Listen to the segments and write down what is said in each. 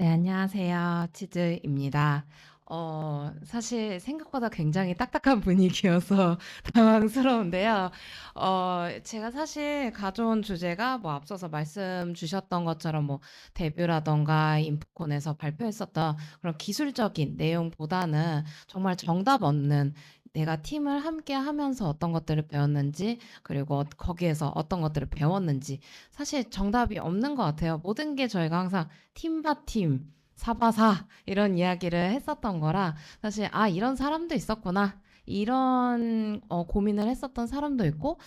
네, 안녕하세요. 치즈입니다. 사실 생각보다 굉장히 딱딱한 분위기여서 당황스러운데요. 제가 사실 가져온 주제가 뭐 앞서서 말씀 주셨던 것처럼 뭐 데뷔라던가 인프콘에서 발표했었던 그런 기술적인 내용보다는 정말 정답 없는 내가 팀을 함께 하면서 어떤 것들을 배웠는지, 그리고 거기에서 어떤 것들을 배웠는지, 사실 정답이 없는 것 같아요. 모든 게 저희가 항상 팀바 팀, 사바사 이런 이야기를 했었던 거라 사실 이런 사람도 있었구나. 이런 고민을 했었던 사람도 있고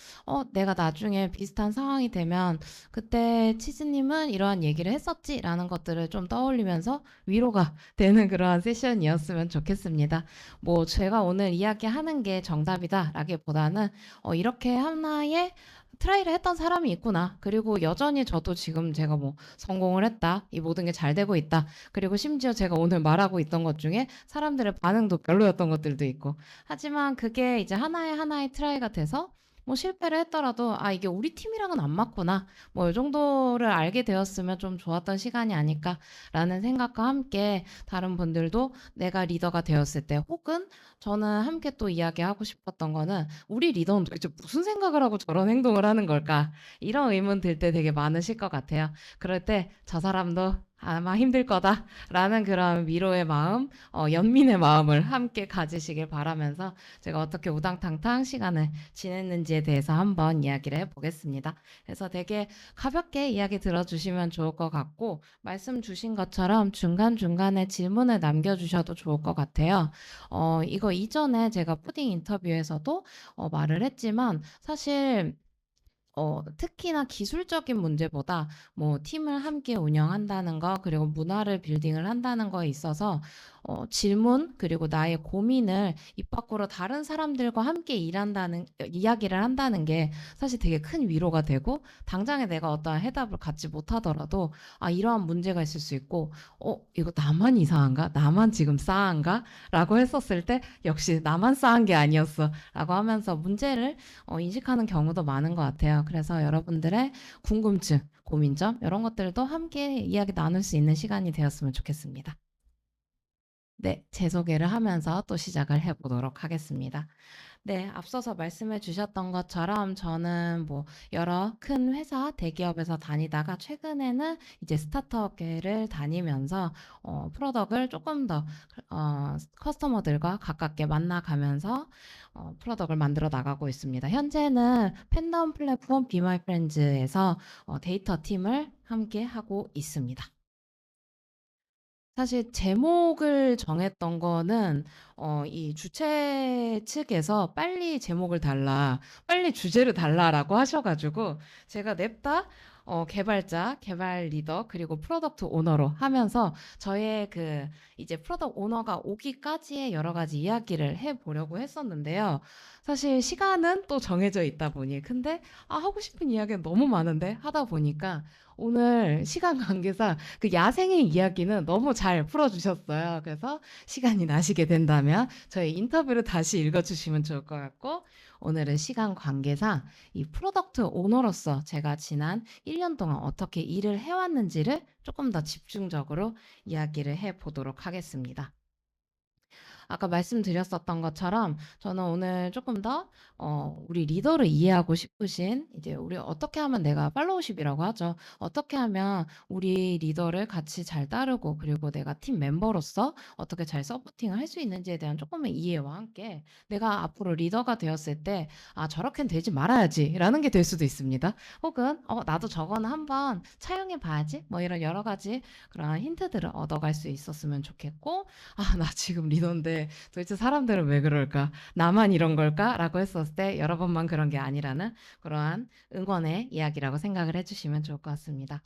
내가 나중에 비슷한 상황이 되면 그때 치즈님은 이러한 얘기를 했었지라는 것들을 좀 떠올리면서 위로가 되는 그러한 세션이었으면 좋겠습니다. 뭐 제가 오늘 이야기하는 게 정답이다라기보다는 이렇게 하나의 트라이를 했던 사람이 있구나. 그리고 여전히 저도 지금 제가 뭐 성공을 했다. 이 모든 게 잘 되고 있다. 그리고 심지어 제가 오늘 말하고 있던 것 중에 사람들의 반응도 별로였던 것들도 있고. 하지만 그게 이제 하나의 트라이가 돼서 뭐 실패를 했더라도 이게 우리 팀이랑은 안 맞구나. 뭐 이 정도를 알게 되었으면 좀 좋았던 시간이 아닐까라는 생각과 함께 다른 분들도 내가 리더가 되었을 때 혹은 저는 함께 또 이야기하고 싶었던 거는 우리 리더는 도대체 무슨 생각을 하고 저런 행동을 하는 걸까? 이런 의문 들 때 되게 많으실 것 같아요. 그럴 때 저 사람도 아마 힘들 거다라는 그런 위로의 마음, 연민의 마음을 함께 가지시길 바라면서 제가 어떻게 우당탕탕 시간을 지냈는지에 대해서 한번 이야기를 해보겠습니다. 그래서 되게 가볍게 이야기 들어주시면 좋을 것 같고 말씀 주신 것처럼 중간중간에 질문을 남겨주셔도 좋을 것 같아요. 이거 이전에 제가 푸딩 인터뷰에서도 말을 했지만 사실 특히나 기술적인 문제보다 뭐 팀을 함께 운영한다는 거, 그리고 문화를 빌딩을 한다는 거에 있어서 질문, 그리고 나의 고민을 입 밖으로 다른 사람들과 함께 이야기를 한다는 게 사실 되게 큰 위로가 되고, 당장에 내가 어떠한 해답을 갖지 못하더라도, 이러한 문제가 있을 수 있고, 이거 나만 이상한가? 나만 지금 싸한가? 라고 했었을 때, 역시 나만 싸한 게 아니었어. 라고 하면서 문제를 인식하는 경우도 많은 것 같아요. 그래서 여러분들의 궁금증, 고민점 이런 것들도 함께 이야기 나눌 수 있는 시간이 되었으면 좋겠습니다. 네, 제 소개를 하면서 또 시작을 해보도록 하겠습니다. 네, 앞서서 말씀해 주셨던 것처럼 저는 뭐 여러 큰 회사, 대기업에서 다니다가 최근에는 이제 스타트업계를 다니면서 프로덕을 조금 더 커스터머들과 가깝게 만나가면서 프로덕을 만들어 나가고 있습니다. 현재는 팬덤 플랫폼 비마이프렌즈에서 데이터 팀을 함께 하고 있습니다. 사실 제목을 정했던 거는 이 주최 측에서 "빨리 제목을 달라. 빨리 주제를 달라."라고 하셔 가지고 제가 냅다 개발자, 개발 리더 그리고 프로덕트 오너로 하면서 저의 그 이제 프로덕트 오너가 오기까지의 여러 가지 이야기를 해 보려고 했었는데요. 사실 시간은 또 정해져 있다 보니 근데 하고 싶은 이야기가 너무 많은데 하다 보니까 오늘 시간 관계상 그 야생의 이야기는 너무 잘 풀어주셨어요. 그래서 시간이 나시게 된다면 저희 인터뷰를 다시 읽어주시면 좋을 것 같고 오늘은 시간 관계상 이 프로덕트 오너로서 제가 지난 1년 동안 어떻게 일을 해왔는지를 조금 더 집중적으로 이야기를 해보도록 하겠습니다. 아까 말씀드렸었던 것처럼 저는 오늘 조금 더 우리 리더를 이해하고 싶으신 이제 우리 어떻게 하면 내가 팔로우십이라고 하죠. 어떻게 하면 우리 리더를 같이 잘 따르고 그리고 내가 팀 멤버로서 어떻게 잘 서포팅을 할 수 있는지에 대한 조금의 이해와 함께 내가 앞으로 리더가 되었을 때 저렇게는 되지 말아야지라는 게 될 수도 있습니다. 혹은 나도 저거는 한번 차용해 봐야지 뭐 이런 여러 가지 그런 힌트들을 얻어갈 수 있었으면 좋겠고 나 지금 리더인데 도대체 사람들은 왜 그럴까? 나만 이런 걸까? 라고 했었을 때 여러분만 그런 게 아니라는 그러한 응원의 이야기라고 생각을 해주시면 좋을 것 같습니다.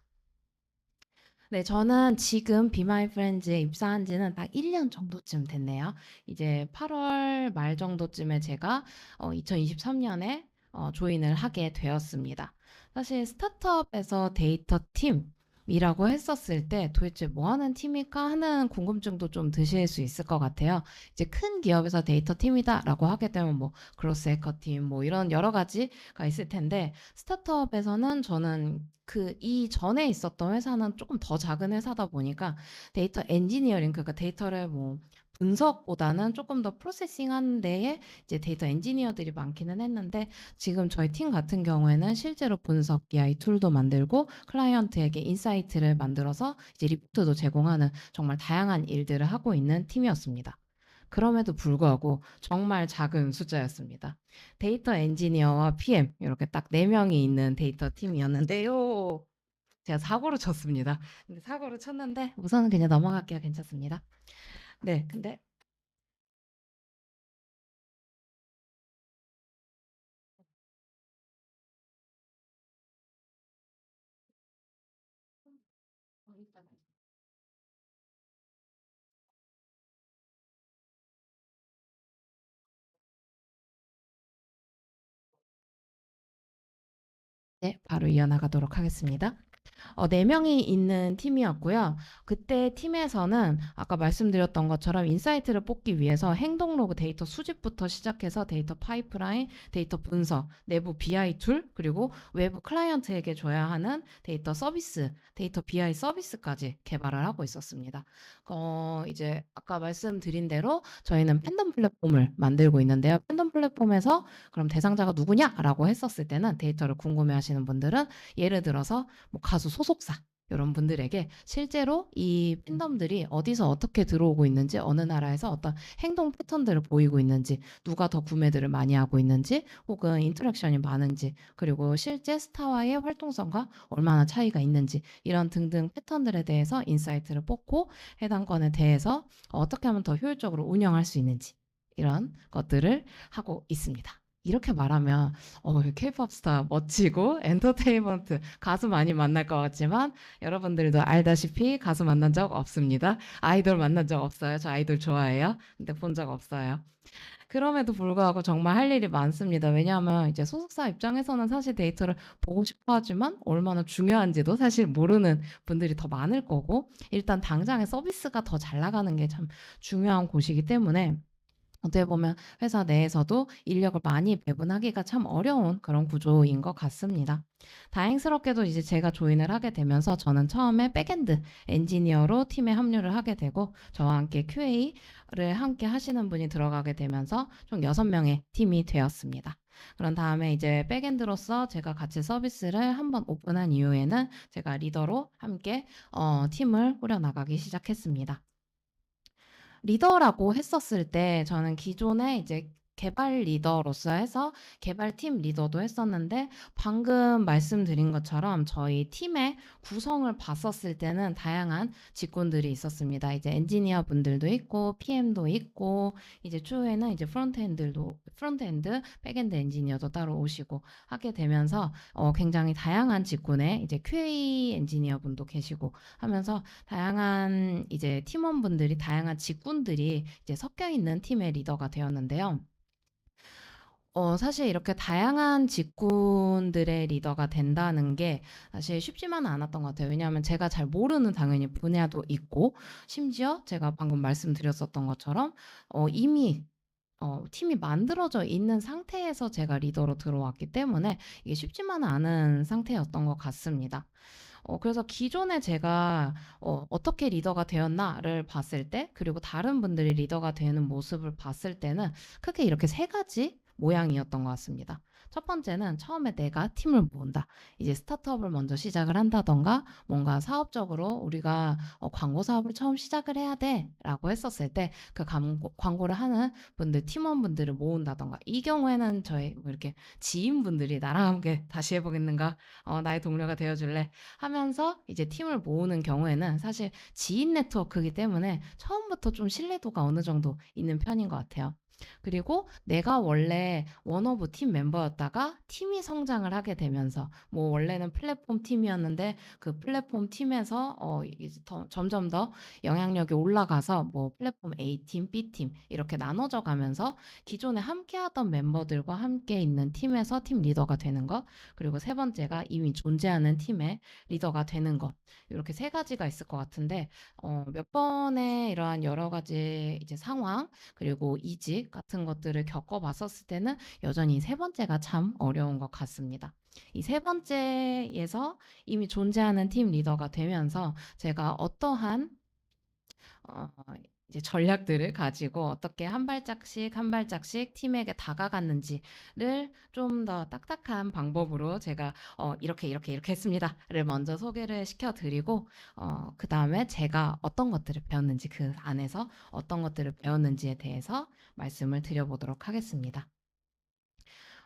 네, 저는 지금 Be My Friends에 입사한 지는 딱 1년 정도쯤 됐네요. 이제 8월 말 정도쯤에 제가 2023년에 조인을 하게 되었습니다. 사실 스타트업에서 데이터 팀, 이라고 했었을 때 도대체 뭐 하는 팀일까 하는 궁금증도 좀 드실 수 있을 것 같아요. 이제 큰 기업에서 데이터 팀이다라고 하게 되면 뭐 그로스 해커 팀 뭐 이런 여러 가지가 있을 텐데 스타트업에서는 저는 그 이전에 있었던 회사는 조금 더 작은 회사다 보니까 데이터 엔지니어링 그러니까 데이터를 뭐 분석보다는 조금 더 프로세싱하는 데에 이제 데이터 엔지니어들이 많기는 했는데 지금 저희 팀 같은 경우에는 실제로 분석 BI 툴도 만들고 클라이언트에게 인사이트를 만들어서 이제 리포트도 제공하는 정말 다양한 일들을 하고 있는 팀이었습니다. 그럼에도 불구하고 정말 작은 숫자였습니다. 데이터 엔지니어와 PM 이렇게 딱 4명이 있는 데이터 팀이었는데요. 제가 사고를 쳤습니다. 근데 사고를 쳤는데 우선은 그냥 넘어갈게요. 괜찮습니다. 네, 근데 네, 바로 이어나가도록 하겠습니다. 4명이 있는 팀이었고요. 그때 팀에서는 아까 말씀드렸던 것처럼 인사이트를 뽑기 위해서 행동 로그 데이터 수집부터 시작해서 데이터 파이프라인, 데이터 분석, 내부 BI 툴, 그리고 외부 클라이언트에게 줘야 하는 데이터 서비스, 데이터 BI 서비스까지 개발을 하고 있었습니다. 이제 아까 말씀드린 대로 저희는 팬덤 플랫폼을 만들고 있는데요. 팬덤 플랫폼에서 그럼 대상자가 누구냐라고 했었을 때는 데이터를 궁금해 하시는 분들은 예를 들어서 뭐 가수 소속사 이런 분들에게 실제로 이 팬덤들이 어디서 어떻게 들어오고 있는지 어느 나라에서 어떤 행동 패턴들을 보이고 있는지 누가 더 구매들을 많이 하고 있는지 혹은 인터랙션이 많은지 그리고 실제 스타와의 활동성과 얼마나 차이가 있는지 이런 등등 패턴들에 대해서 인사이트를 뽑고 해당 건에 대해서 어떻게 하면 더 효율적으로 운영할 수 있는지 이런 것들을 하고 있습니다. 이렇게 말하면 케이팝 스타 멋지고 엔터테인먼트 가수 많이 만날 것 같지만 여러분들도 알다시피 가수 만난 적 없습니다. 아이돌 만난 적 없어요. 저 아이돌 좋아해요. 근데 본 적 없어요. 그럼에도 불구하고 정말 할 일이 많습니다. 왜냐하면 이제 소속사 입장에서는 사실 데이터를 보고 싶어 하지만 얼마나 중요한지도 사실 모르는 분들이 더 많을 거고 일단 당장의 서비스가 더 잘 나가는 게 참 중요한 곳이기 때문에 어떻게 보면 회사 내에서도 인력을 많이 배분하기가 참 어려운 그런 구조인 것 같습니다. 다행스럽게도 이제 제가 조인을 하게 되면서 저는 처음에 백엔드 엔지니어로 팀에 합류를 하게 되고 저와 함께 QA를 함께 하시는 분이 들어가게 되면서 총 6명의 팀이 되었습니다. 그런 다음에 이제 백엔드로서 제가 같이 서비스를 한번 오픈한 이후에는 제가 리더로 함께 팀을 꾸려나가기 시작했습니다. 리더라고 했었을 때 저는 기존에 이제 개발 리더로서 해서 개발팀 리더도 했었는데 방금 말씀드린 것처럼 저희 팀의 구성을 봤었을 때는 다양한 직군들이 있었습니다. 이제 엔지니어 분들도 있고 PM도 있고 이제 추후에는 이제 프론트엔드, 백엔드 엔지니어도 따로 오시고 하게 되면서 굉장히 다양한 직군에 이제 QA 엔지니어 분도 계시고 하면서 다양한 이제 팀원분들이 다양한 직군들이 이제 섞여 있는 팀의 리더가 되었는데요. 사실 이렇게 다양한 직군들의 리더가 된다는 게 사실 쉽지만은 않았던 것 같아요. 왜냐하면 제가 잘 모르는 당연히 분야도 있고 심지어 제가 방금 말씀드렸었던 것처럼 이미 팀이 만들어져 있는 상태에서 제가 리더로 들어왔기 때문에 이게 쉽지만은 않은 상태였던 것 같습니다. 그래서 기존에 제가 어떻게 리더가 되었나를 봤을 때 그리고 다른 분들이 리더가 되는 모습을 봤을 때는 크게 이렇게 3가지 모양이었던 것 같습니다. 첫 번째는 처음에 내가 팀을 모은다. 이제 스타트업을 먼저 시작을 한다던가 뭔가 사업적으로 우리가 광고 사업을 처음 시작을 해야 돼라고 했었을 때 그 광고를 하는 분들 팀원분들을 모은다던가 이 경우에는 저희 뭐 이렇게 지인분들이 나랑 함께 다시 해보겠는가 나의 동료가 되어줄래 하면서 이제 팀을 모으는 경우에는 사실 지인 네트워크이기 때문에 처음부터 좀 신뢰도가 어느 정도 있는 편인 것 같아요. 그리고 내가 원래 원 오브 팀 멤버였다가 팀이 성장을 하게 되면서 뭐 원래는 플랫폼 팀이었는데 그 플랫폼 팀에서 이제 점점 더 영향력이 올라가서 뭐 플랫폼 A팀, B팀 이렇게 나눠져 가면서 기존에 함께하던 멤버들과 함께 있는 팀에서 팀 리더가 되는 것, 그리고 세 번째가 이미 존재하는 팀의 리더가 되는 것, 이렇게 세 가지가 있을 것 같은데 몇 번의 이러한 여러 가지 이제 상황 그리고 이직 같은 것들을 겪어봤었을 때는 여전히 세 번째가 참 어려운 것 같습니다. 이 세 번째에서 이미 존재하는 팀 리더가 되면서 제가 어떠한 어, 이제 전략들을 가지고 어떻게 한 발짝씩 한 발짝씩 팀에게 다가갔는지를 좀 더 딱딱한 방법으로 제가 이렇게 했습니다를 먼저 소개를 시켜드리고 그 다음에 제가 어떤 것들을 배웠는지 그 안에서 어떤 것들을 배웠는지에 대해서 말씀을 드려보도록 하겠습니다.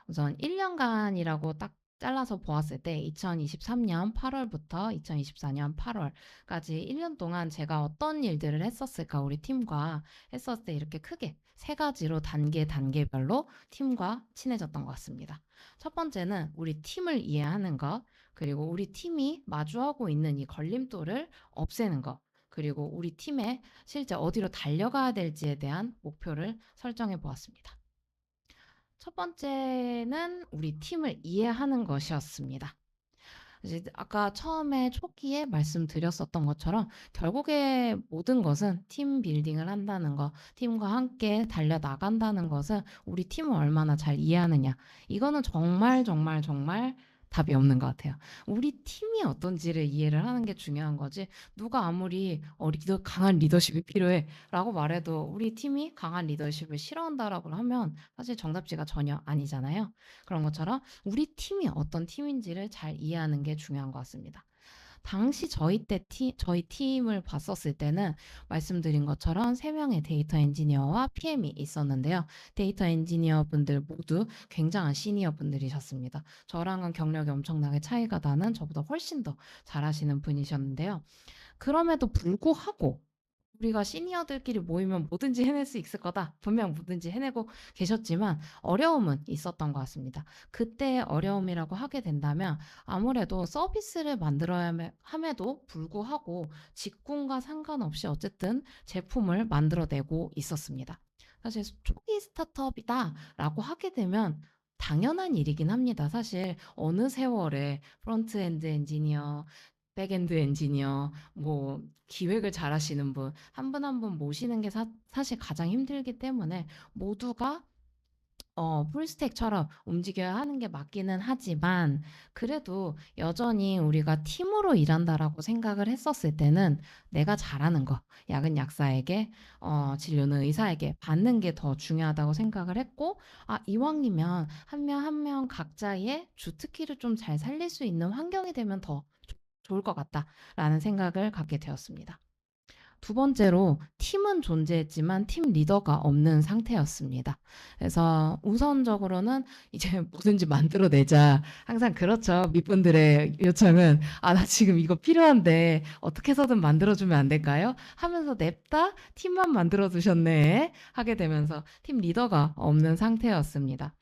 우선 1년간이라고 딱 잘라서 보았을 때 2023년 8월부터 2024년 8월까지 1년 동안 제가 어떤 일들을 했었을까 우리 팀과 했었을 때 이렇게 크게 세 가지로 단계별로 팀과 친해졌던 것 같습니다. 첫 번째는 우리 팀을 이해하는 것, 그리고 우리 팀이 마주하고 있는 이 걸림돌을 없애는 것, 그리고 우리 팀에 실제 어디로 달려가야 될지에 대한 목표를 설정해 보았습니다. 첫 번째는 우리 팀을 이해하는 것이었습니다. 이제 아까 처음에 초기에 말씀드렸었던 것처럼 결국에 모든 것은 팀 빌딩을 한다는 것, 팀과 함께 달려나간다는 것은 우리 팀을 얼마나 잘 이해하느냐. 이거는 정말 답이 없는 것 같아요. 우리 팀이 어떤지를 이해를 하는 게 중요한 거지. 누가 아무리 강한 리더십이 필요해라고 말해도 우리 팀이 강한 리더십을 싫어한다라고 하면 사실 정답지가 전혀 아니잖아요. 그런 것처럼 우리 팀이 어떤 팀인지를 잘 이해하는 게 중요한 것 같습니다. 당시 저희 팀을 봤었을 때는 말씀드린 것처럼 3명의 데이터 엔지니어와 PM이 있었는데요. 데이터 엔지니어 분들 모두 굉장한 시니어 분들이셨습니다. 저랑은 경력이 엄청나게 차이가 나는 저보다 훨씬 더 잘하시는 분이셨는데요. 그럼에도 불구하고 우리가 시니어들끼리 모이면 뭐든지 해낼 수 있을 거다. 분명 뭐든지 해내고 계셨지만 어려움은 있었던 것 같습니다. 그때 어려움이라고 하게 된다면 아무래도 서비스를 만들어야 함에도 불구하고 직군과 상관없이 어쨌든 제품을 만들어내고 있었습니다. 사실 초기 스타트업이다라고 하게 되면 당연한 일이긴 합니다. 사실 어느 세월에 프론트엔드 엔지니어, 백엔드 엔지니어, 뭐 기획을 잘하시는 분, 한 분 한 분 모시는 게 사실 가장 힘들기 때문에 모두가 풀스택처럼 움직여야 하는 게 맞기는 하지만 그래도 여전히 우리가 팀으로 일한다라고 생각을 했었을 때는 내가 잘하는 거, 약은 약사에게, 진료는 의사에게 받는 게 더 중요하다고 생각을 했고, 이왕이면 한 명 한 명 각자의 주특기를 좀 잘 살릴 수 있는 환경이 되면 더 좋을 것 같다라는 생각을 갖게 되었습니다. 두 번째로 팀은 존재했지만 팀 리더가 없는 상태였습니다. 그래서 우선적으로는 이제 뭐든지 만들어내자. 항상 그렇죠. 밑분들의 요청은 나 지금 이거 필요한데 어떻게 해서든 만들어주면 안 될까요? 하면서 냅다 팀만 만들어 두셨네 하게 되면서 팀 리더가 없는 상태였습니다.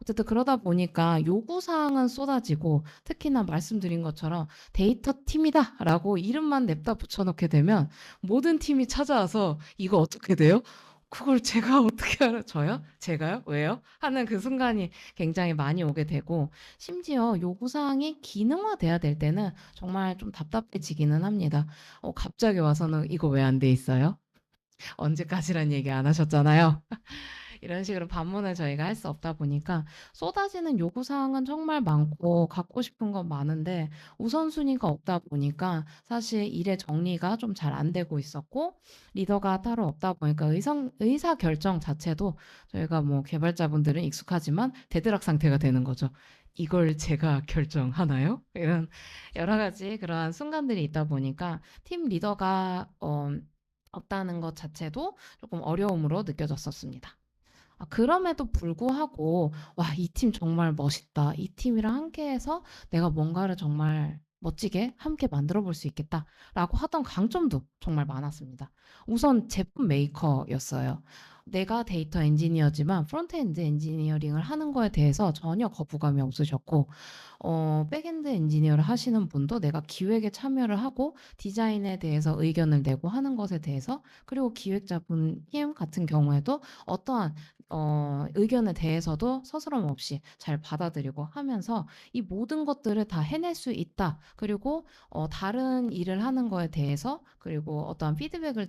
어쨌든 그러다 보니까 요구사항은 쏟아지고 특히나 말씀드린 것처럼 데이터 팀이다라고 이름만 냅다 붙여놓게 되면 모든 팀이 찾아와서 이거 어떻게 돼요? 그걸 제가 어떻게 알아? 저요? 제가요? 왜요? 하는 그 순간이 굉장히 많이 오게 되고 심지어 요구사항이 기능화돼야 될 때는 정말 좀 답답해지기는 합니다. 갑자기 와서는 이거 왜 안 돼 있어요? 언제까지란 얘기 안 하셨잖아요. 이런 식으로 반문을 저희가 할 수 없다 보니까 쏟아지는 요구사항은 정말 많고 갖고 싶은 건 많은데 우선순위가 없다 보니까 사실 일의 정리가 좀 잘 안 되고 있었고 리더가 따로 없다 보니까 의사결정 자체도 저희가 뭐 개발자분들은 익숙하지만 대드락 상태가 되는 거죠. 이걸 제가 결정하나요? 이런 여러 가지 그러한 순간들이 있다 보니까 팀 리더가 없다는 것 자체도 조금 어려움으로 느껴졌었습니다. 그럼에도 불구하고 와, 이 팀 정말 멋있다. 이 팀이랑 함께해서 내가 뭔가를 정말 멋지게 함께 만들어 볼 수 있겠다라고 하던 강점도 정말 많았습니다. 우선 제품 메이커였어요. 내가 데이터 엔지니어지만 프론트엔드 엔지니어링을 하는 거에 대해서 전혀 거부감이 없으셨고, 백엔드 엔지니어를 하시는 분도 내가 기획에 참여를 하고 디자인에 대해서 의견을 내고 하는 것에 대해서, 그리고 기획자분 팀 같은 경우에도 어떠한 의견에 대해서도 서스럼 없이 잘 받아들이고 하면서 이 모든 것들을 다 해낼 수 있다. 그리고 다른 일을 하는 거에 대해서, 그리고 어떠한 피드백을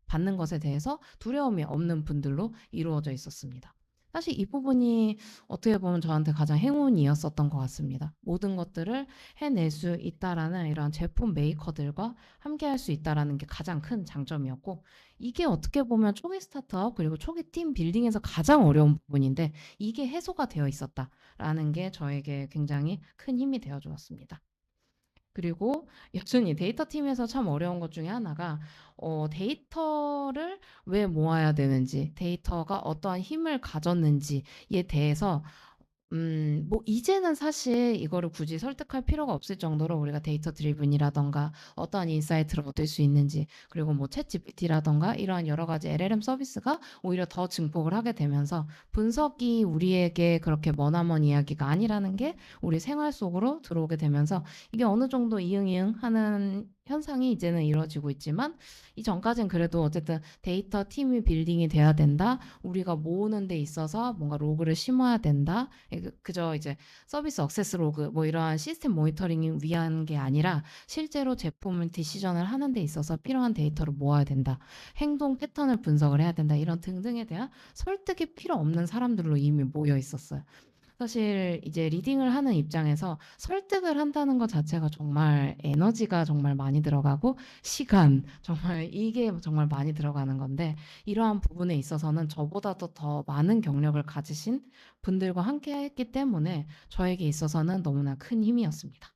받는 것에 대해서 두려움이 없는 분들로 이루어져 있었습니다. 사실 이 부분이 어떻게 보면 저한테 가장 행운이었었던 것 같습니다. 모든 것들을 해낼 수 있다라는 이런 제품 메이커들과 함께 할 수 있다라는 게 가장 큰 장점이었고, 이게 어떻게 보면 초기 스타트업 그리고 초기 팀 빌딩에서 가장 어려운 부분인데 이게 해소가 되어 있었다라는 게 저에게 굉장히 큰 힘이 되어 주었습니다. 그리고 여전히 데이터 팀에서 참 어려운 것 중에 하나가 데이터를 왜 모아야 되는지, 데이터가 어떠한 힘을 가졌는지에 대해서 뭐 이제는 사실 이거를 굳이 설득할 필요가 없을 정도로 우리가 데이터 드리븐이라던가 어떠한 인사이트를 얻을 수 있는지, 그리고 뭐 챗GPT라던가 이러한 여러 가지 LLM 서비스가 오히려 더 증폭을 하게 되면서 분석이 우리에게 그렇게 머나먼 이야기가 아니라는 게 우리 생활 속으로 들어오게 되면서 이게 어느 정도 이응이응 하는 현상이 이제는 이루어지고 있지만, 이전까지는 그래도 어쨌든 데이터 팀이 빌딩이 돼야 된다. 우리가 모으는 데 있어서 뭔가 로그를 심어야 된다. 그저 이제 서비스 억세스 로그 뭐 이러한 시스템 모니터링을 위한 게 아니라 실제로 제품을 디시전을 하는 데 있어서 필요한 데이터를 모아야 된다. 행동 패턴을 분석을 해야 된다. 이런 등등에 대한 설득이 필요 없는 사람들로 이미 모여 있었어요. 사실 이제 리딩을 하는 입장에서 설득을 한다는 것 자체가 정말 에너지가 정말 많이 들어가고 시간 정말 이게 정말 많이 들어가는 건데, 이러한 부분에 있어서는 저보다도 더 많은 경력을 가지신 분들과 함께 했기 때문에 저에게 있어서는 너무나 큰 힘이었습니다.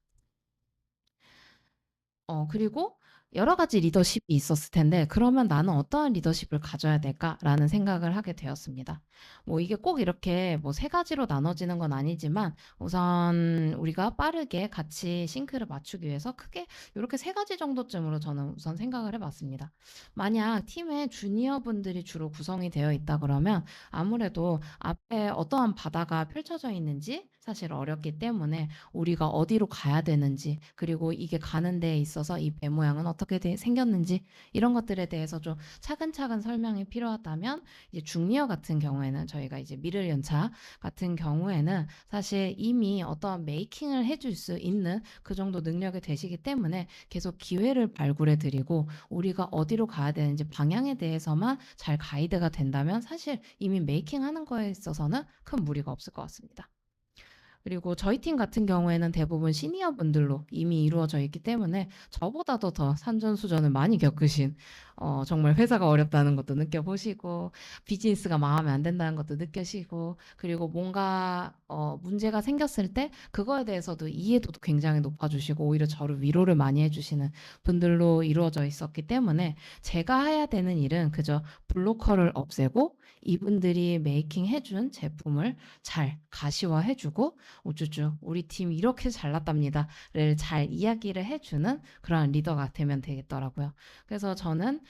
그리고 여러 가지 리더십이 있었을 텐데, 그러면 나는 어떠한 리더십을 가져야 될까라는 생각을 하게 되었습니다. 뭐 이게 꼭 이렇게 뭐 세 가지로 나눠지는 건 아니지만, 우선 우리가 빠르게 같이 싱크를 맞추기 위해서 크게 이렇게 세 가지 정도쯤으로 저는 우선 생각을 해봤습니다. 만약 팀에 주니어 분들이 주로 구성이 되어 있다 그러면 아무래도 앞에 어떠한 바다가 펼쳐져 있는지 사실 어렵기 때문에, 우리가 어디로 가야 되는지, 그리고 이게 가는 데에 있어서 이 배 모양은 어떻게 생겼는지, 이런 것들에 대해서 좀 차근차근 설명이 필요하다면, 이제 중리어 같은 경우에는 저희가 이제 미를 연차 같은 경우에는 사실 이미 어떠한 메이킹을 해줄 수 있는 그 정도 능력이 되시기 때문에 계속 기회를 발굴해 드리고, 우리가 어디로 가야 되는지 방향에 대해서만 잘 가이드가 된다면 사실 이미 메이킹 하는 거에 있어서는 큰 무리가 없을 것 같습니다. 그리고 저희 팀 같은 경우에는 대부분 시니어 분들로 이미 이루어져 있기 때문에 저보다도 더 산전수전을 많이 겪으신, 정말 회사가 어렵다는 것도 느껴보시고 비즈니스가 망하면 안 된다는 것도 느끼시고, 그리고 뭔가 문제가 생겼을 때 그거에 대해서도 이해도도 굉장히 높아주시고 오히려 저를 위로를 많이 해주시는 분들로 이루어져 있었기 때문에, 제가 해야 되는 일은 그저 블로커를 없애고 이분들이 메이킹 해준 제품을 잘 가시화해주고, 우쭈쭈 우리 팀 이렇게 잘났답니다를 잘 이야기를 해주는 그런 리더가 되면 되겠더라고요. 그래서 저는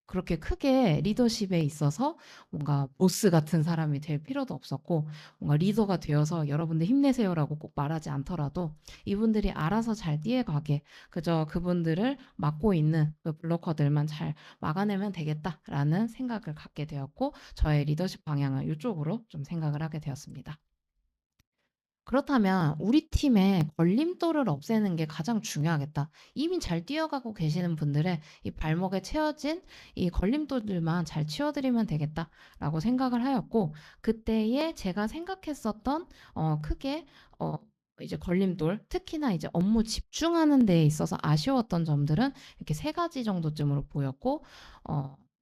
그렇게 크게 리더십에 있어서 뭔가 보스 같은 사람이 될 필요도 없었고, 뭔가 리더가 되어서 여러분들 힘내세요라고 꼭 말하지 않더라도 이분들이 알아서 잘 뛰어가게 그저 그분들을 맡고 있는 그 블로커들만 잘 막아내면 되겠다라는 생각을 갖게 되었고, 저의 리더십 방향은 이쪽으로 좀 생각을 하게 되었습니다. 그렇다면 우리 팀의 걸림돌을 없애는 게 가장 중요하겠다. 이미 잘 뛰어가고 계시는 분들의 이 발목에 채워진 이 걸림돌들만 잘 치워드리면 되겠다라고 생각을 하였고, 그때에 제가 생각했었던 크게 이제 걸림돌, 특히나 이제 업무 집중하는 데에 있어서 아쉬웠던 점들은 이렇게 세 가지 정도쯤으로 보였고,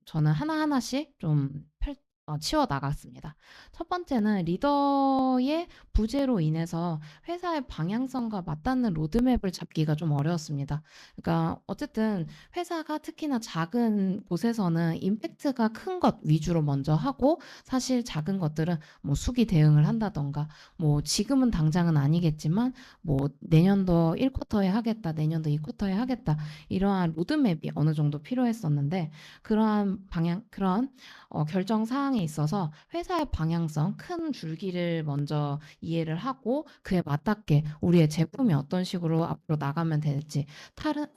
저는 하나하나씩 좀 치워 나갔습니다. 첫 번째는 리더의 부재로 인해서 회사의 방향성과 맞닿는 로드맵을 잡기가 좀 어려웠습니다. 그러니까 어쨌든 회사가 특히나 작은 곳에서는 임팩트가 큰 것 위주로 먼저 하고 사실 작은 것들은 뭐 수기 대응을 한다던가 뭐 지금은 당장은 아니겠지만 뭐 내년도 1쿼터에 하겠다, 내년도 2쿼터에 하겠다 이러한 로드맵이 어느 정도 필요했었는데 그러한 방향 그런 결정 사항에 있어서 회사의 방향성, 큰 줄기를 먼저 이해를 하고 그에 맞닿게 우리의 제품이 어떤 식으로 앞으로 나가면 될지,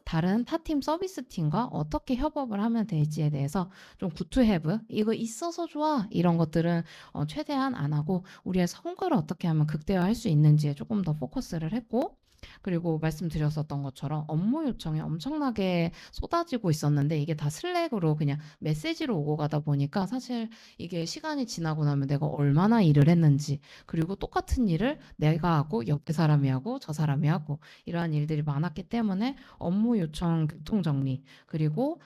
다른 타팀 서비스 팀과 어떻게 협업을 하면 될지에 대해서 좀 굿투 해브, 이거 있어서 좋아 이런 것들은 최대한 안 하고 우리의 성과를 어떻게 하면 극대화할 수 있는지에 조금 더 포커스를 했고 그리고 말씀드렸었던 것처럼 업무 요청이 엄청나게 쏟아지고 있었는데 이게 다 슬랙으로 그냥 메시지로 오고 가다 보니까 사실 이게 시간이 지나고 나면 내가 얼마나 일을 했는지 그리고 똑같은 일을 내가 하고 옆에 사람이 하고 저 사람이 하고 이러한 일들이 많았기 때문에 업무 요청 교통 정리 그리고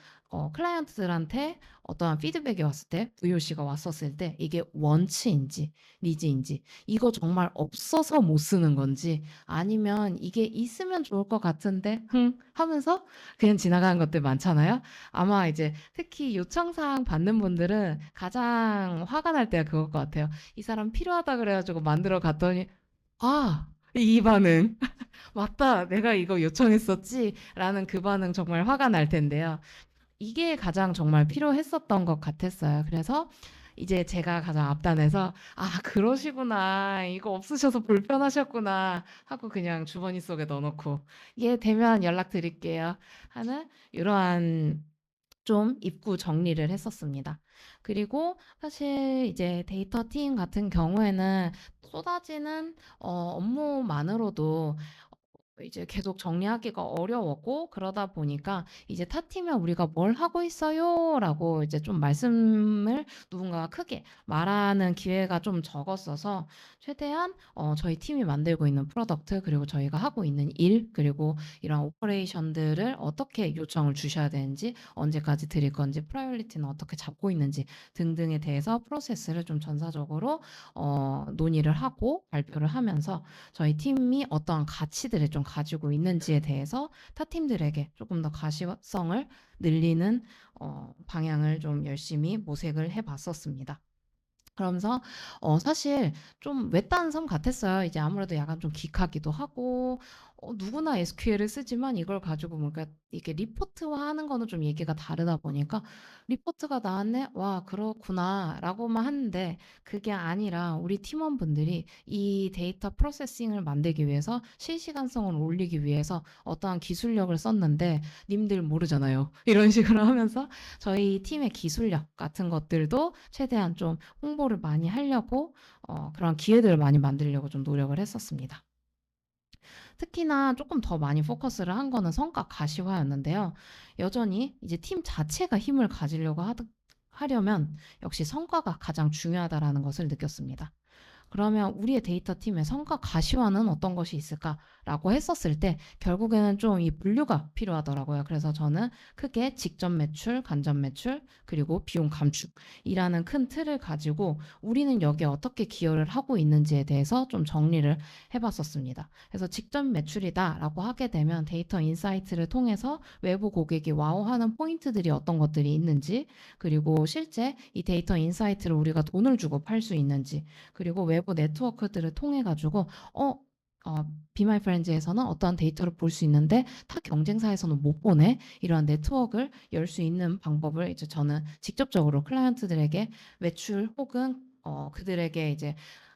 클라이언트들한테 어떠한 피드백이 왔을 때 VOC가 왔었을 때 이게 원치인지 니즈인지 이거 정말 없어서 못 쓰는 건지 아니면 이게 있으면 좋을 것 같은데 하면서 그냥 지나가는 것들 많잖아요. 아마 이제 특히 요청사항 받는 분들은 가장 화가 날 때가 그걸 것 같아요. 이 사람 필요하다 그래가지고 만들어 갔더니 아, 이 반응. 맞다. 내가 이거 요청했었지. 라는 그 반응 정말 화가 날 텐데요. 이게 가장 정말 필요했었던 것 같았어요. 그래서 이제 제가 가장 앞단에서 아, 그러시구나. 이거 없으셔서 불편하셨구나. 하고 그냥 주머니 속에 넣어놓고 예, 되면 연락드릴게요. 하는 이러한 좀 입구 정리를 했었습니다. 그리고 사실 이제 데이터 팀 같은 경우에는 쏟아지는 업무만으로도 이제 계속 정리하기가 어려웠고 그러다 보니까 이제 타 팀에 우리가 뭘 하고 있어요라고 이제 좀 말씀을 누군가가 크게 말하는 기회가 좀 적었어서 최대한 저희 팀이 만들고 있는 프로덕트 그리고 저희가 하고 있는 일 그리고 이런 오퍼레이션들을 어떻게 요청을 주셔야 되는지 언제까지 드릴 건지 프라이어리티는 어떻게 잡고 있는지 등등에 대해서 프로세스를 좀 전사적으로 논의를 하고 발표를 하면서 저희 팀이 어떠한 가치들을 좀 가지고 있는지에 대해서 타 팀들에게 조금 더 가시성을 늘리는 방향을 좀 열심히 모색을 해봤었습니다. 그러면서 사실 좀 외딴 섬 같았어요. 이제 아무래도 약간 좀 기카기도 하고 누구나 SQL을 쓰지만 이걸 가지고 뭔가 이게 리포트화하는 거는 좀 얘기가 다르다 보니까 리포트가 나왔네? 와, 그렇구나라고만 하는데 그게 아니라 우리 팀원분들이 이 데이터 프로세싱을 만들기 위해서 실시간성을 올리기 위해서 어떠한 기술력을 썼는데 님들 모르잖아요. 이런 식으로 하면서 저희 팀의 기술력 같은 것들도 최대한 좀 홍보를 많이 하려고 그런 기회들을 많이 만들려고 좀 노력을 했었습니다. 특히나 조금 더 많이 포커스를 한 거는 성과 가시화였는데요. 여전히 이제 팀 자체가 힘을 가지려고 하려면 역시 성과가 가장 중요하다라는 것을 느꼈습니다. 그러면 우리의 데이터 팀의 성과 가시화는 어떤 것이 있을까라고 했었을 때 결국에는 좀 이 분류가 필요하더라고요. 그래서 저는 크게 직접 매출, 간접 매출, 그리고 비용 감축이라는 큰 틀을 가지고 우리는 여기에 어떻게 기여를 하고 있는지에 대해서 좀 정리를 해봤었습니다. 그래서 직접 매출이다라고 하게 되면 데이터 인사이트를 통해서 외부 고객이 와우하는 포인트들이 어떤 것들이 있는지, 그리고 실제 이 데이터 인사이트를 우리가 돈을 주고 팔 수 있는지, 그리고 외부 네트워크들을 통해 가지고 비마이 프렌즈에서는 어떠한 데이터를 볼 수 있는데 타 경쟁사에서는 못 보네. 이러한 네트워크를 열 수 있는 방법을 이제 저는 직접적으로 클라이언트들에게 매출 혹은 그들에게 이제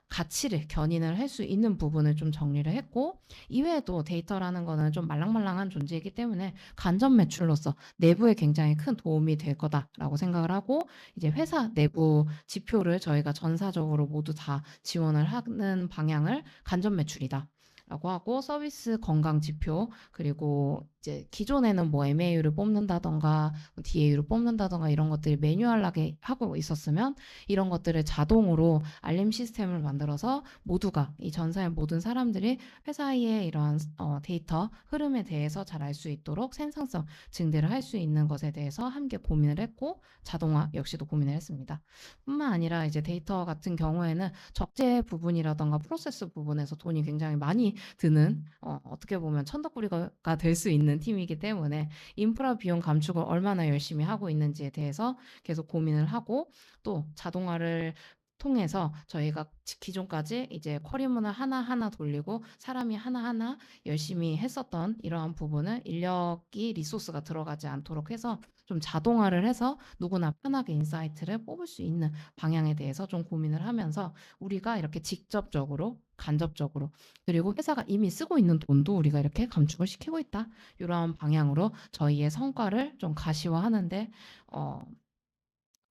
가치를 견인을 할 수 있는 부분을 좀 정리를 했고 이외에도 데이터라는 거는 좀 말랑말랑한 존재이기 때문에 간접 매출로서 내부에 굉장히 큰 도움이 될 거다라고 생각을 하고 이제 회사 내부 지표를 저희가 전사적으로 모두 다 지원을 하는 방향을 간접 매출이다. 지표라고 하고 서비스 건강 지표 그리고 이제 기존에는 뭐 MAU를 뽑는다던가 뭐 DAU를 뽑는다던가 이런 것들이 매뉴얼하게 하고 있었으면 이런 것들을 자동으로 알림 시스템을 만들어서 모두가 이 전사의 모든 사람들이 회사의 이러한 데이터 흐름에 대해서 잘 알 수 있도록 생산성 증대를 할 수 있는 것에 대해서 함께 고민을 했고 자동화 역시도 고민을 했습니다. 뿐만 아니라 이제 데이터 같은 경우에는 적재 부분이라던가 프로세스 부분에서 돈이 굉장히 많이 드는 어떻게 보면 천덕꾸리가 될 수 있는 팀이기 때문에 인프라 비용 감축을 얼마나 열심히 하고 있는지에 대해서 계속 고민을 하고 또 자동화를 통해서 저희가 기존까지 이제 쿼리문을 하나하나 돌리고 사람이 하나하나 열심히 했었던 이러한 부분을 인력이 리소스가 들어가지 않도록 해서 좀 자동화를 해서 누구나 편하게 인사이트를 뽑을 수 있는 방향에 대해서 좀 고민을 하면서 우리가 이렇게 직접적으로 간접적으로 그리고 회사가 이미 쓰고 있는 돈도 우리가 이렇게 감축을 시키고 있다. 이러한 방향으로 저희의 성과를 좀 가시화하는데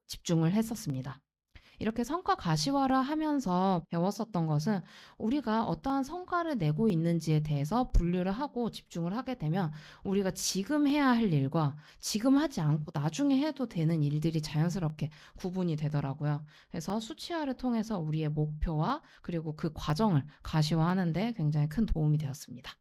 집중을 했었습니다. 이렇게 성과 가시화를 하면서 배웠었던 것은 우리가 어떠한 성과를 내고 있는지에 대해서 분류를 하고 집중을 하게 되면 우리가 지금 해야 할 일과 지금 하지 않고 나중에 해도 되는 일들이 자연스럽게 구분이 되더라고요. 그래서 수치화를 통해서 우리의 목표와 그리고 그 과정을 가시화하는 데 굉장히 큰 도움이 되었습니다.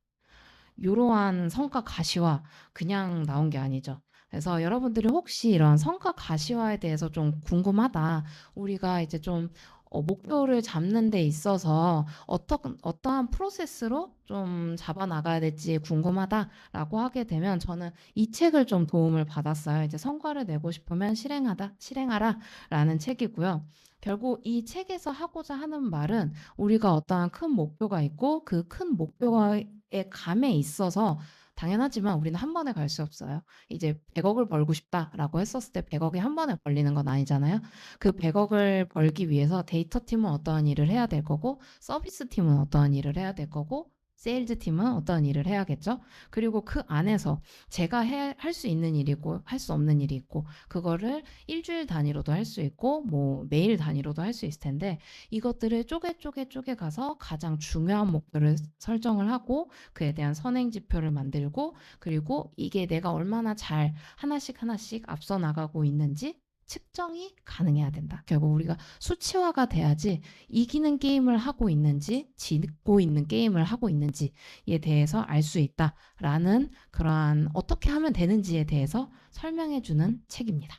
이러한 성과 가시화 그냥 나온 게 아니죠. 그래서 여러분들이 혹시 이런 성과 가시화에 대해서 좀 궁금하다. 우리가 이제 좀 목표를 잡는 데 있어서 어떠한 프로세스로 좀 잡아 나가야 될지 궁금하다라고 하게 되면 저는 이 책을 좀 도움을 받았어요. 이제 성과를 내고 싶으면 실행하라라는 책이고요. 결국 이 책에서 하고자 하는 말은 우리가 어떠한 큰 목표가 있고 그 큰 목표의 감에 있어서 당연하지만 우리는 한 번에 갈 수 없어요. 이제 100억을 벌고 싶다라고 했었을 때 100억이 한 번에 벌리는 건 아니잖아요. 그 100억을 벌기 위해서 데이터 팀은 어떠한 일을 해야 될 거고 서비스 팀은 어떠한 일을 해야 될 거고 세일즈 팀은 어떠한 일을 해야겠죠. 그리고 그 안에서 제가 할 수 있는 일이고 할 수 없는 일이 있고 그거를 일주일 단위로도 할 수 있고 뭐 매일 단위로도 할 수 있을 텐데 이것들을 쪼개 가서 가장 중요한 목표를 설정을 하고 그에 대한 선행 지표를 만들고 그리고 이게 내가 얼마나 잘 하나씩 앞서 나가고 있는지 측정이 가능해야 된다. 결국 우리가 수치화가 돼야지 이기는 게임을 하고 있는지 지고 있는 게임을 하고 있는지에 대해서 알 수 있다라는 그러한 어떻게 하면 되는지에 대해서 설명해 주는 책입니다.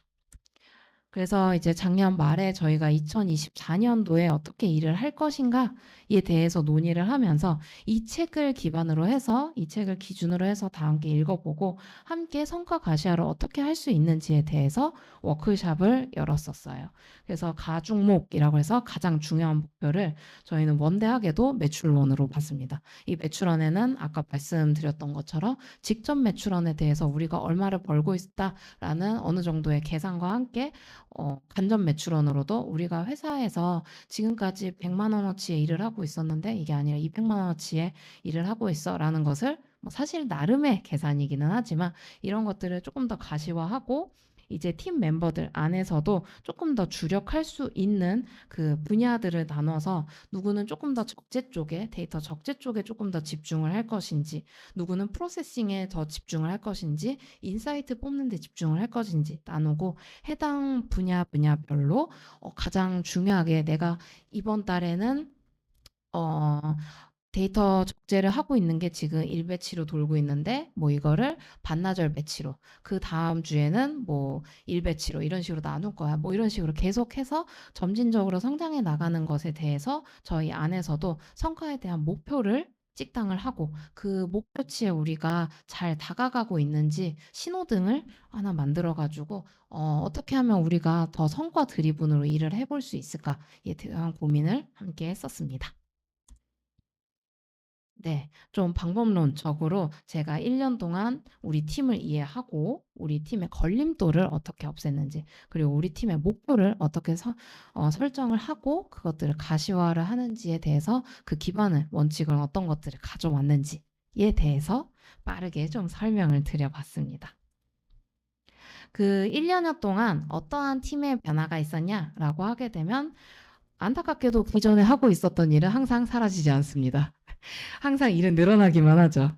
그래서 이제 작년 말에 저희가 2024년도에 어떻게 일을 할 것인가에 대해서 논의를 하면서 이 책을 기반으로 해서 이 책을 기준으로 해서 다 함께 읽어보고 함께 성과 가시화를 어떻게 할 수 있는지에 대해서 워크숍을 열었었어요. 그래서 가중목이라고 해서 가장 중요한 목표를 저희는 원대하게도 매출원으로 봤습니다. 이 매출원에는 아까 말씀드렸던 것처럼 직접 매출원에 대해서 우리가 얼마를 벌고 있다라는 어느 정도의 계산과 함께 간접 매출원으로도 우리가 회사에서 지금까지 100만 원어치의 일을 하고 있었는데 이게 아니라 200만 원어치의 일을 하고 있어라는 것을 뭐 사실 나름의 계산이기는 하지만 이런 것들을 조금 더 가시화하고 이제 팀 멤버들 안에서도 조금 더 주력할 수 있는 그 분야들을 나눠서 누구는 조금 더 적재 쪽에 데이터 적재 쪽에 조금 더 집중을 할 것인지 누구는 프로세싱에 더 집중을 할 것인지 인사이트 뽑는 데 집중을 할 것인지 나누고 해당 분야별로 가장 중요하게 내가 이번 달에는 데이터 적재를 하고 있는 게 지금 1배치로 돌고 있는데 뭐 이거를 반나절 배치로 그 다음 주에는 뭐 1배치로 이런 식으로 나눌 거야. 뭐 이런 식으로 계속해서 점진적으로 성장해 나가는 것에 대해서 저희 안에서도 성과에 대한 목표를 찍당을 하고 그 목표치에 우리가 잘 다가가고 있는지 신호등을 하나 만들어 가지고 어떻게 하면 우리가 더 성과 드리븐으로 일을 해볼 수 있을까에 대한 고민을 함께 했었습니다. 네. 좀 방법론적으로 제가 1년 동안 우리 팀을 이해하고 우리 팀의 걸림돌을 어떻게 없앴는지 그리고 우리 팀의 목표를 어떻게 설정을 하고 그것들을 가시화를 하는지에 대해서 그 기반을 원칙을 어떤 것들을 가져왔는지에 대해서 빠르게 좀 설명을 드려봤습니다. 그 1년여 동안 어떠한 팀의 변화가 있었냐라고 하게 되면 안타깝게도 기존에 하고 있었던 일은 항상 사라지지 않습니다. 항상 일은 늘어나기만 하죠.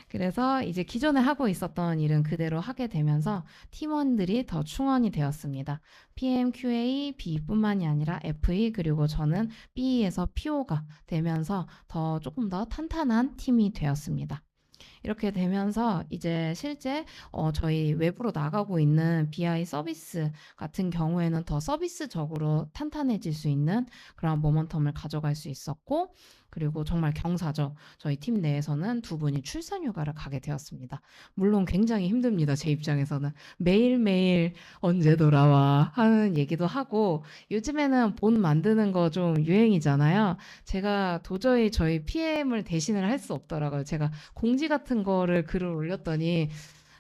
그래서 이제 기존에 하고 있었던 일은 그대로 하게 되면서 팀원들이 더 충원이 되었습니다. PM, QA, B뿐만이 아니라 FE 그리고 저는 B에서 PO가 되면서 더 조금 더 탄탄한 팀이 되었습니다. 이렇게 되면서 이제 실제 저희 외부로 나가고 있는 BI 서비스 같은 경우에는 더 서비스적으로 탄탄해질 수 있는 그런 모멘텀을 가져갈 수 있었고, 그리고 정말 경사죠. 저희 팀 내에서는 두 분이 출산 휴가를 가게 되었습니다. 물론 굉장히 힘듭니다. 제 입장에서는 매일매일 언제 돌아와 하는 얘기도 하고, 요즘에는 본 만드는 거 좀 유행이잖아요. 제가 도저히 저희 PM을 대신을 할 수 없더라고요. 제가 공지 같은 거를 글을 올렸더니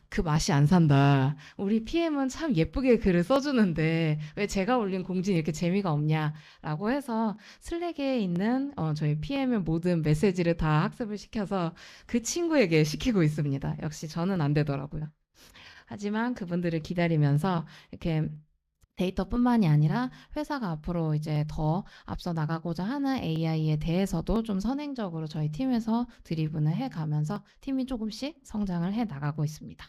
그 맛이 안 산다. 우리 PM은 참 예쁘게 글을 써주는데 왜 제가 올린 공지는 이렇게 재미가 없냐라고 해서 슬랙에 있는 저희 PM의 모든 메시지를 다 학습을 시켜서 그 친구에게 시키고 있습니다. 역시 저는 안 되더라고요. 하지만 그분들을 기다리면서 이렇게 데이터뿐만이 아니라 회사가 앞으로 이제 더 앞서 나가고자 하는 AI에 대해서도 좀 선행적으로 저희 팀에서 드리븐을 해가면서 팀이 조금씩 성장을 해 나가고 있습니다.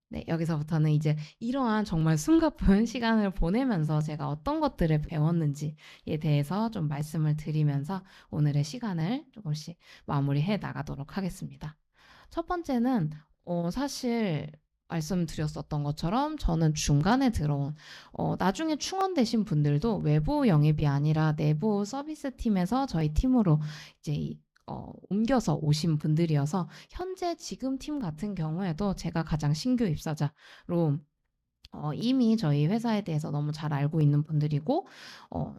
네, 여기서부터는 이제 이러한 정말 숨가쁜 시간을 보내면서 제가 어떤 것들을 배웠는지에 대해서 좀 말씀을 드리면서 오늘의 시간을 조금씩 마무리해 나가도록 하겠습니다. 첫 번째는 사실 말씀드렸었던 것처럼 저는 중간에 들어온 나중에 충원되신 분들도 외부 영입이 아니라 내부 서비스 팀에서 저희 팀으로 이제 옮겨서 오신 분들이어서 현재 지금 팀 같은 경우에도 제가 가장 신규 입사자로 이미 저희 회사에 대해서 너무 잘 알고 있는 분들이고,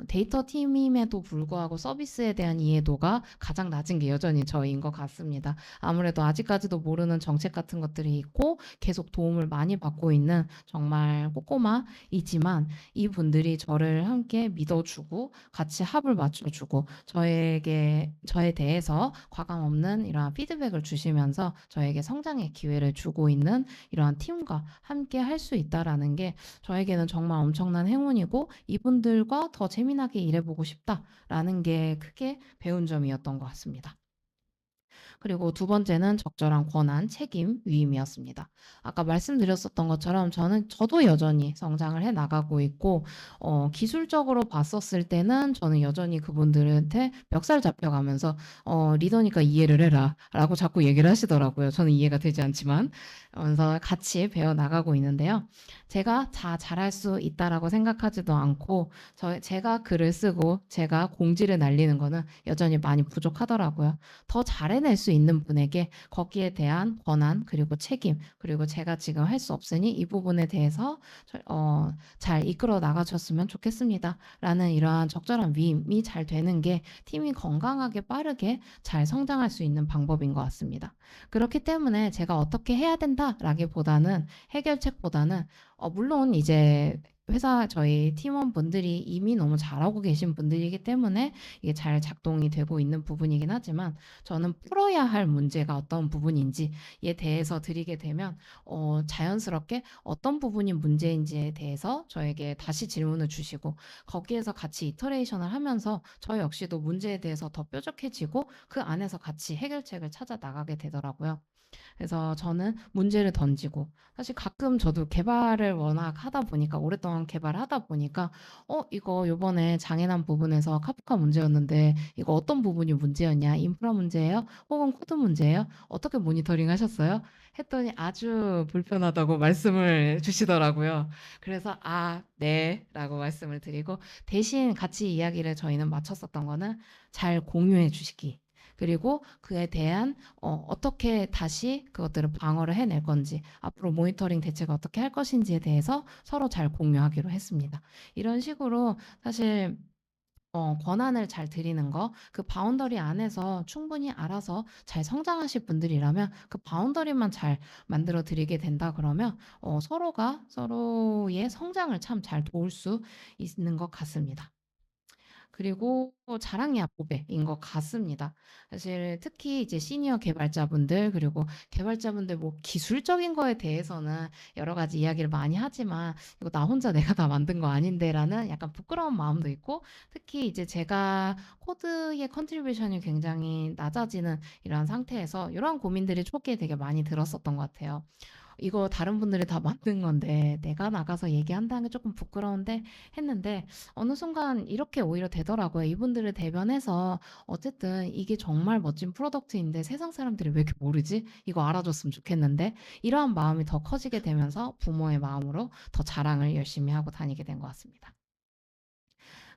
데이터 팀임에도 불구하고 서비스에 대한 이해도가 가장 낮은 게 여전히 저희인 것 같습니다. 아무래도 아직까지도 모르는 정책 같은 것들이 있고, 계속 도움을 많이 받고 있는 정말 꼬꼬마이지만, 이분들이 저를 함께 믿어주고, 같이 합을 맞춰주고, 저에 대해서 과감 없는 이러한 피드백을 주시면서 저에게 성장의 기회를 주고 있는 이러한 팀과 함께 할 수 있다라는 게 저에게는 정말 엄청난 행운이고 이분들과 더 재미나게 일해보고 싶다라는 게 크게 배운 점이었던 것 같습니다. 그리고 두 번째는 적절한 권한, 책임, 위임이었습니다. 아까 말씀드렸었던 것처럼 저도 여전히 성장을 해 나가고 있고, 기술적으로 봤었을 때는 저는 여전히 그분들한테 멱살 잡혀가면서, 리더니까 이해를 해라 라고 자꾸 얘기를 하시더라고요. 저는 이해가 되지 않지만. 그래서 같이 배워 나가고 있는데요. 제가 다 잘할 수 있다라고 생각하지도 않고, 제가 글을 쓰고 제가 공지를 날리는 거는 여전히 많이 부족하더라고요. 더 잘해낼 수 있는 분에게 거기에 대한 권한 그리고 책임 그리고 제가 지금 할 수 없으니 이 부분에 대해서 잘 이끌어 나가셨으면 좋겠습니다. 라는 이러한 적절한 위임이 잘 되는 게 팀이 건강하게 빠르게 잘 성장할 수 있는 방법인 것 같습니다. 그렇기 때문에 제가 어떻게 해야 된다라기보다는 해결책보다는 물론 이제 회사 저희 팀원분들이 이미 너무 잘하고 계신 분들이기 때문에 이게 잘 작동이 되고 있는 부분이긴 하지만 저는 풀어야 할 문제가 어떤 부분인지에 대해서 드리게 되면 자연스럽게 어떤 부분이 문제인지에 대해서 저에게 다시 질문을 주시고 거기에서 같이 이터레이션을 하면서 저 역시도 문제에 대해서 더 뾰족해지고 그 안에서 같이 해결책을 찾아 나가게 되더라고요. 그래서 저는 문제를 던지고 사실 가끔 저도 개발을 워낙 하다 보니까 오랫동안 개발하다 보니까 이거 요번에 장애난 부분에서 카프카 문제였는데 이거 어떤 부분이 문제였냐? 인프라 문제예요? 혹은 코드 문제예요? 어떻게 모니터링 하셨어요? 했더니 아주 불편하다고 말씀을 주시더라고요. 그래서 네 라고 말씀을 드리고 대신 같이 이야기를 저희는 마쳤었던 거는 잘 공유해 주시기. 그리고 그에 대한 어떻게 다시 그것들을 방어를 해낼 건지 앞으로 모니터링 대책을 어떻게 할 것인지에 대해서 서로 잘 공유하기로 했습니다. 이런 식으로 사실 권한을 잘 드리는 거, 그 바운더리 안에서 충분히 알아서 잘 성장하실 분들이라면 그 바운더리만 잘 만들어 드리게 된다 그러면 서로가 서로의 성장을 참 잘 도울 수 있는 것 같습니다. 그리고 자랑이 앞부배인 것 같습니다. 사실 특히 이제 시니어 개발자분들 그리고 개발자분들 뭐 기술적인 거에 대해서는 여러 가지 이야기를 많이 하지만 이거 나 혼자 내가 다 만든 거 아닌데라는 약간 부끄러운 마음도 있고 특히 이제 제가 코드의 컨트리뷰션이 굉장히 낮아지는 이러한 상태에서 이러한 고민들이 초기에 되게 많이 들었었던 것 같아요. 이거 다른 분들이 다 만든 건데 내가 나가서 얘기한다는 게 조금 부끄러운데 했는데 어느 순간 이렇게 오히려 되더라고요. 이분들을 대변해서 어쨌든 이게 정말 멋진 프로덕트인데 세상 사람들이 왜 이렇게 모르지? 이거 알아줬으면 좋겠는데 이러한 마음이 더 커지게 되면서 부모의 마음으로 더 자랑을 열심히 하고 다니게 된 것 같습니다.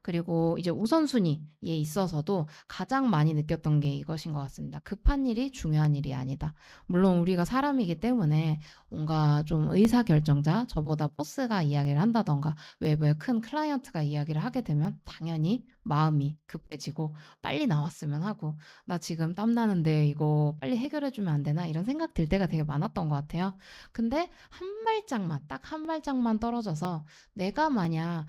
그리고 이제 우선순위에 있어서도 가장 많이 느꼈던 게 이것인 것 같습니다. 급한 일이 중요한 일이 아니다. 물론 우리가 사람이기 때문에 뭔가 좀 의사결정자, 저보다 보스가 이야기를 한다던가 외부의 큰 클라이언트가 이야기를 하게 되면 당연히 마음이 급해지고 빨리 나왔으면 하고 나 지금 땀나는데 이거 빨리 해결해주면 안 되나 이런 생각 들 때가 되게 많았던 것 같아요. 근데 한 발짝만 딱 한 발짝만 떨어져서 내가 만약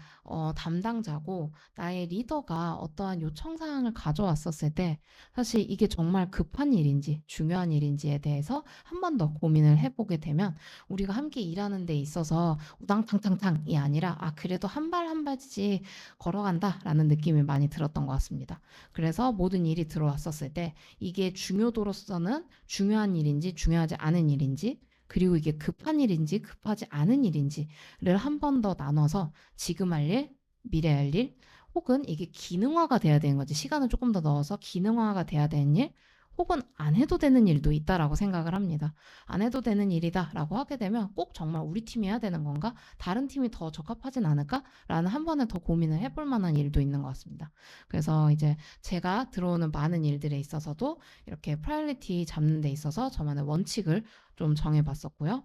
담당자고 나의 리더가 어떠한 요청 사항을 가져왔었을 때 사실 이게 정말 급한 일인지 중요한 일인지에 대해서 한 번 더 고민을 해보게 되면 우리가 함께 일하는 데 있어서 우당탕탕탕이 아니라 아 그래도 한 발 한 발씩 걸어간다라는 느낌이 많이 들었던 것 같습니다. 그래서 모든 일이 들어왔었을 때 이게 중요도로서는 중요한 일인지 중요하지 않은 일인지 그리고 이게 급한 일인지 급하지 않은 일인지를 한 번 더 나눠서 지금 할 일, 미래 할 일, 혹은 이게 기능화가 돼야 되는 거지. 시간을 조금 더 넣어서 기능화가 돼야 되는 일, 혹은 안 해도 되는 일도 있다라고 생각을 합니다. 안 해도 되는 일이다라고 하게 되면 꼭 정말 우리 팀이 해야 되는 건가? 다른 팀이 더 적합하진 않을까? 라는 한 번에 더 고민을 해볼 만한 일도 있는 것 같습니다. 그래서 이제 제가 들어오는 많은 일들에 있어서도 이렇게 프라이어리티 잡는 데 있어서 저만의 원칙을 좀 정해봤었고요.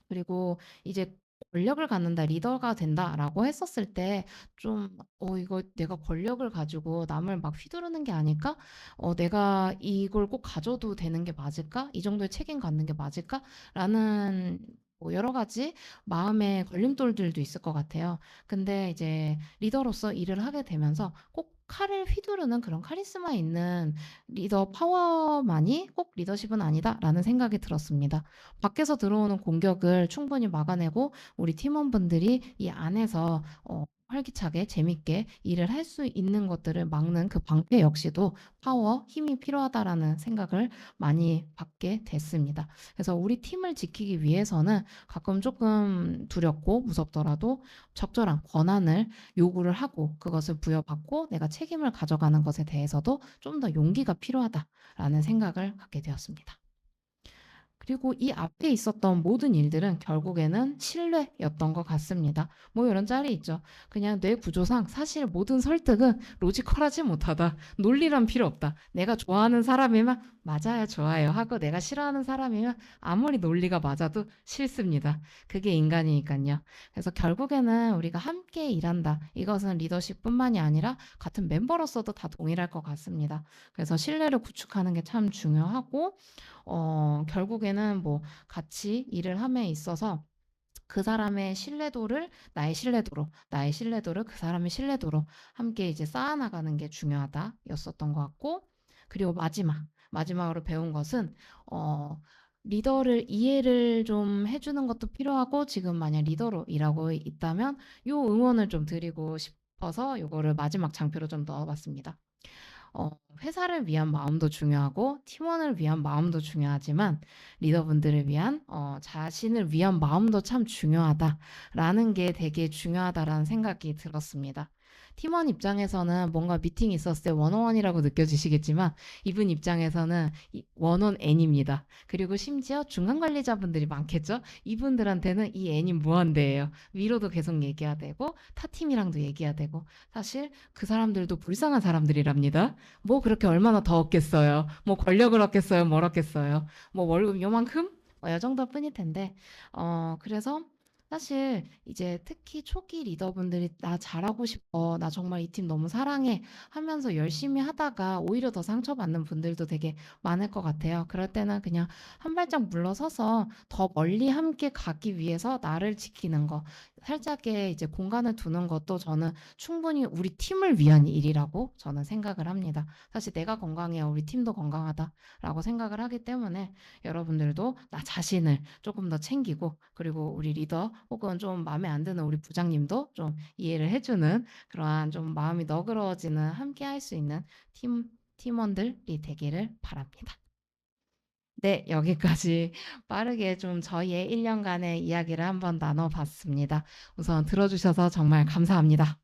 그리고 이제 권력을 갖는다, 리더가 된다라고 했었을 때 좀, 이거 내가 권력을 가지고 남을 막 휘두르는 게 아닐까? 내가 이걸 꼭 가져도 되는 게 맞을까? 이 정도의 책임 갖는 게 맞을까? 라는 뭐 여러 가지 마음의 걸림돌들도 있을 것 같아요. 근데 이제 리더로서 일을 하게 되면서 꼭 칼을 휘두르는 그런 카리스마 있는 리더 파워만이 꼭 리더십은 아니다라는 생각이 들었습니다. 밖에서 들어오는 공격을 충분히 막아내고 우리 팀원분들이 이 안에서 활기차게 재밌게 일을 할 수 있는 것들을 막는 그 방패 역시도 파워, 힘이 필요하다라는 생각을 많이 받게 됐습니다. 그래서 우리 팀을 지키기 위해서는 가끔 조금 두렵고 무섭더라도 적절한 권한을 요구를 하고 그것을 부여받고 내가 책임을 가져가는 것에 대해서도 좀 더 용기가 필요하다라는 생각을 갖게 되었습니다. 그리고 이 앞에 있었던 모든 일들은 결국에는 신뢰였던 것 같습니다. 뭐 이런 짤이 있죠. 그냥 뇌 구조상 사실 모든 설득은 로지컬하지 못하다. 논리란 필요 없다. 내가 좋아하는 사람이면 맞아요, 좋아요 하고 내가 싫어하는 사람이면 아무리 논리가 맞아도 싫습니다. 그게 인간이니까요. 그래서 결국에는 우리가 함께 일한다. 이것은 리더십뿐만이 아니라 같은 멤버로서도 다 동일할 것 같습니다. 그래서 신뢰를 구축하는 게 참 중요하고 결국에는 뭐 같이 일을 함에 있어서 그 사람의 신뢰도를 나의 신뢰도로, 나의 신뢰도를 그 사람의 신뢰도로 함께 이제 쌓아나가는 게 중요하다였었던 것 같고, 그리고 마지막으로 배운 것은, 리더를 이해를 좀 해주는 것도 필요하고, 지금 만약 리더로 일하고 있다면, 요 응원을 좀 드리고 싶어서 요거를 마지막 장표로 좀 넣어봤습니다. 회사를 위한 마음도 중요하고 팀원을 위한 마음도 중요하지만 리더분들을 위한 자신을 위한 마음도 참 중요하다라는 게 되게 중요하다라는 생각이 들었습니다. 팀원 입장에서는 뭔가 미팅이 있었을 때 원어원이라고 느껴지시겠지만 이분 입장에서는 원원 N입니다. 그리고 심지어 중간 관리자분들이 많겠죠? 이분들한테는 이 N이 무한대예요. 위로도 계속 얘기해야 되고 타 팀이랑도 얘기해야 되고 사실 그 사람들도 불쌍한 사람들이랍니다. 뭐 그렇게 얼마나 더 얻겠어요. 뭐 권력을 얻겠어요. 뭘 얻겠어요. 뭐 월급 요만큼? 이 정도뿐일 텐데. 그래서 사실 이제 특히 초기 리더분들이 "나 잘하고 싶어. 나 정말 이 팀 너무 사랑해." 하면서 열심히 하다가 오히려 더 상처받는 분들도 되게 많을 것 같아요. 그럴 때는 그냥 한 발짝 물러서서 더 멀리 함께 가기 위해서 나를 지키는 거, 살짝의 이제 공간을 두는 것도 저는 충분히 우리 팀을 위한 일이라고 저는 생각을 합니다. 사실 '내가 건강해야 우리 팀도 건강하다.'라고 생각을 하기 때문에 여러분들도 나 자신을 조금 더 챙기고, 그리고 우리 리더 혹은 좀 마음에 안 드는 우리 부장님도 좀 이해를 해 주는 그러한 좀 마음이 너그러워지는, 함께 할 수 있는 팀원들이 되기를 바랍니다. 네, 여기까지 빠르게 좀 저희의 1 년간의 이야기를 한번 나눠 봤습니다. 우선 들어 주셔서 정말 감사합니다.